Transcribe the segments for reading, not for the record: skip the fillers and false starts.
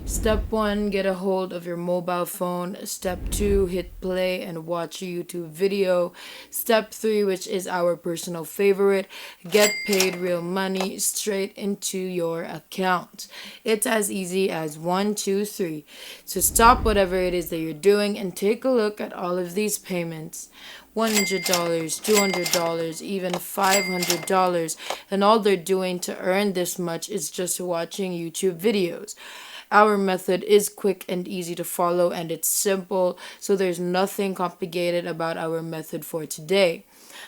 Step 1, get a hold of your mobile phone. Step 2, hit play and watch a YouTube video. Step 3, which is our personal favorite, get paid real money straight into your account. It's as easy as 1, 2, 3. So stop whatever it is that you're doing and take a look at all of these payments. $100, $200, even $500, and all they're doing to earn this much is just watching YouTube videos. Our method is quick and easy to follow, and it's simple, so there's nothing complicated about our method for today.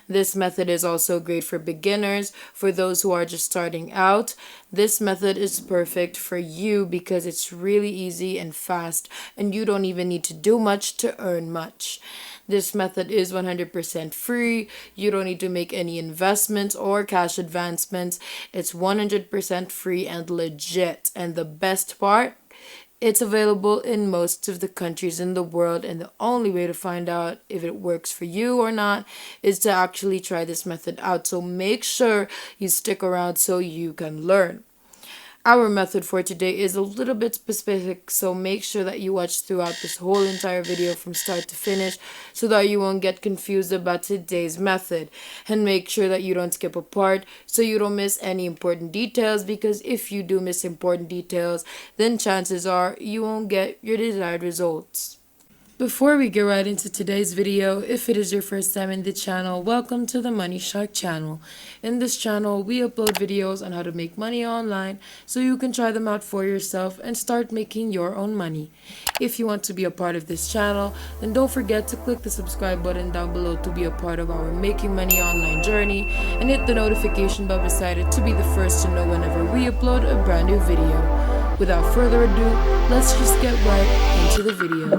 This method is also great for beginners, for those who are just starting out. This method is perfect for you because it's really easy and fast, and you don't even need to do much to earn much. This method is 100% free. You don't need to make any investments or cash advancements. It's 100% free and legit. And the best part, it's available in most of the countries in the world, and the only way to find out if it works for you or not is to actually try this method out. So make sure you stick around so you can learn. Our method for today is a little bit specific, so make sure that you watch throughout this whole entire video from start to finish so that you won't get confused about today's method. And make sure that you don't skip a part so you don't miss any important details, because if you do miss important details, then chances are you won't get your desired results. Before we get right into today's video, if it is your first time in the channel, welcome to the Money Shark channel. In this channel, we upload videos on how to make money online so you can try them out for yourself and start making your own money. If you want to be a part of this channel, then don't forget to click the subscribe button down below to be a part of our making money online journey, and hit the notification bell beside it to be the first to know whenever we upload a brand new video. Without further ado, let's just get right into the video.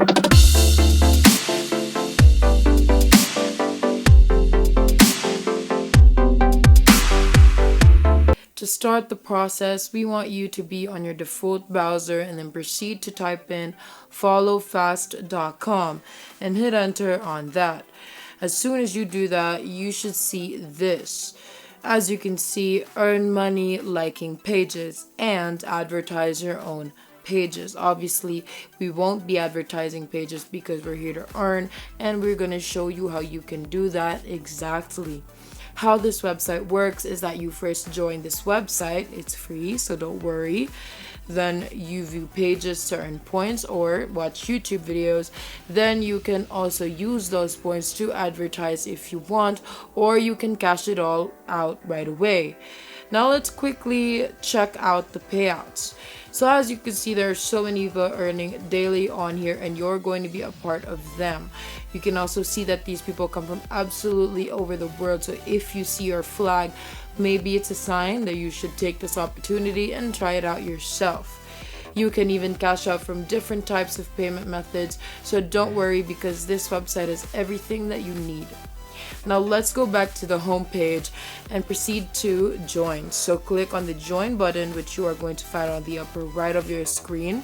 To start the process, we want you to be on your default browser and then proceed to type in followfast.com and hit enter on that. As soon as you do that, you should see this. As you can see, earn money liking pages and advertise your own pages. Obviously, we won't be advertising pages because we're here to earn, and we're going to show you how you can do that exactly. How this website works is that you first join this website. It's free, so don't worry. Then you view pages to earn points or watch YouTube videos. Then you can also use those points to advertise if you want, or you can cash it all out right away. Now let's quickly check out the payouts. So as you can see, there are so many people earning daily on here, and you're going to be a part of them. You can also see that these people come from absolutely over the world. So if you see your flag, maybe it's a sign that you should take this opportunity and try it out yourself. You can even cash out from different types of payment methods. So don't worry, because this website has everything that you need. Now let's go back to the home page and proceed to join. So click on the join button, which you are going to find on the upper right of your screen.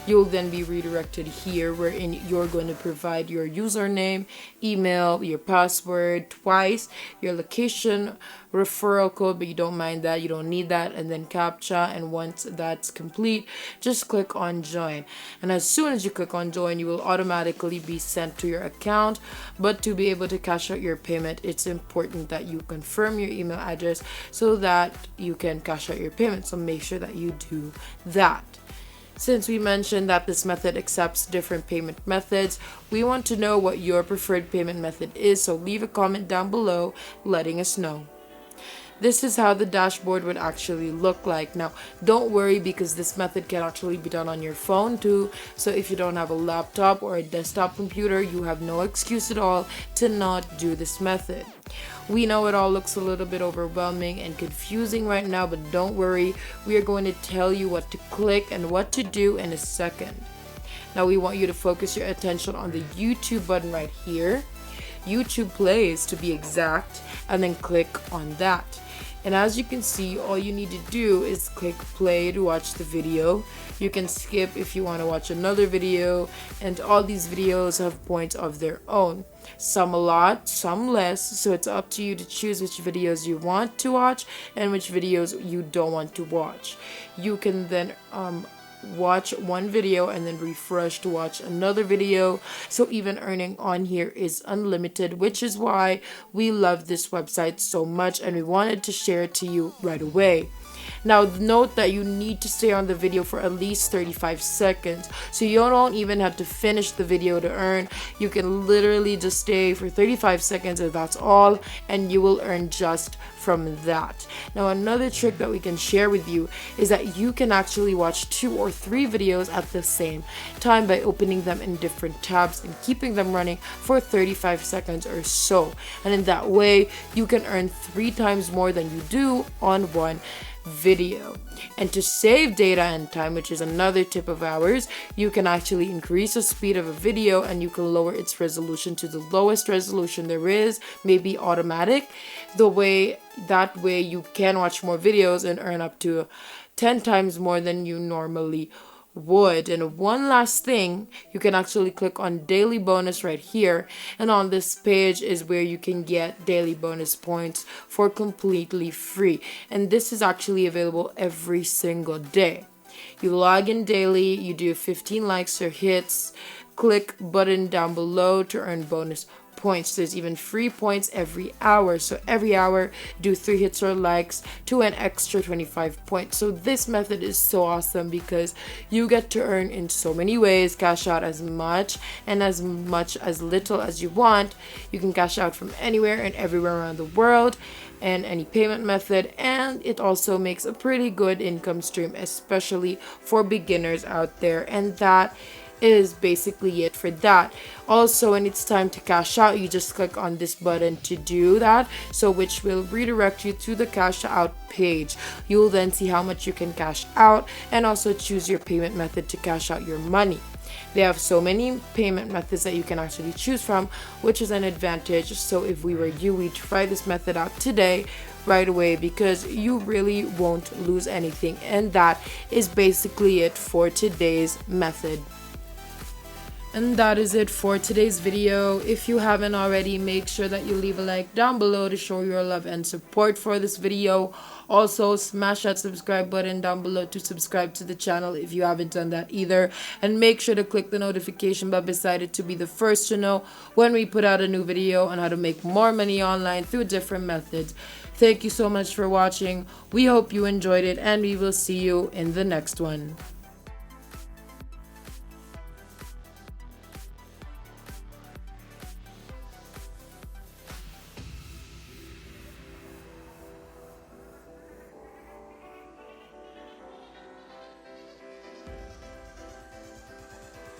You'll then be redirected here, wherein you're going to provide your username, email, your password twice, your location, referral code, but you don't mind that, you don't need that, and then CAPTCHA. And once that's complete, just click on join. And as soon as you click on join, you will automatically be sent to your account. But to be able to cash out your payment, it's important that you confirm your email address so that you can cash out your payment. So make sure that you do that. Since we mentioned that this method accepts different payment methods, we want to know what your preferred payment method is, so leave a comment down below letting us know. This is how the dashboard would actually look like. Now, don't worry, because this method can actually be done on your phone too. So if you don't have a laptop or a desktop computer, you have no excuse at all to not do this method. We know it all looks a little bit overwhelming and confusing right now, but don't worry. We are going to tell you what to click and what to do in a second. Now we want you to focus your attention on the YouTube button right here. YouTube plays to be exact, and then click on that. And as you can see, all you need to do is click play to watch the video. You can skip if you want to watch another video, and all these videos have points of their own. Some a lot, some less, so it's up to you to choose which videos you want to watch and which videos you don't want to watch. You can then watch one video and then refresh to watch another video. So even earning on here is unlimited, which is why we love this website so much and we wanted to share it to you right away. Now note that you need to stay on the video for at least 35 seconds. So you don't even have to finish the video to earn. You can literally just stay for 35 seconds and that's all, and you will earn just from that. Now another trick that we can share with you is that you can actually watch 2 or 3 videos at the same time by opening them in different tabs and keeping them running for 35 seconds or so. And in that way, you can earn 3 times more than you do on one video. And to save data and time, which is another tip of ours, you can actually increase the speed of a video and you can lower its resolution to the lowest resolution there is, maybe automatic. That way you can watch more videos and earn up to 10 times more than you normally would. And one last thing, you can actually click on daily bonus right here, and on this page is where you can get daily bonus points for completely free, and this is actually available every single day. You log in daily, you do 15 likes or hits, click button down below to earn bonus points. There's even free points every hour, so every hour do 3 hits or likes to an extra 25 points. So this method is so awesome because you get to earn in so many ways, cash out as much as little as you want. You can cash out from anywhere and everywhere around the world and any payment method, and it also makes a pretty good income stream, especially for beginners out there. And that is basically it for that. Also, when it's time to cash out, you just click on this button to do that, so which will redirect you to the cash out page. You will then see how much you can cash out and also choose your payment method to cash out your money. They have so many payment methods that you can actually choose from, which is an advantage. So if we were you, we'd try this method out today right away because you really won't lose anything. And that is basically it for today's method. And that is it for today's video. If you haven't already, make sure that you leave a like down below to show your love and support for this video. Also, smash that subscribe button down below to subscribe to the channel if you haven't done that either. And make sure to click the notification bell beside it to be the first to know when we put out a new video on how to make more money online through different methods. Thank you so much for watching. We hope you enjoyed it, and we will see you in the next one.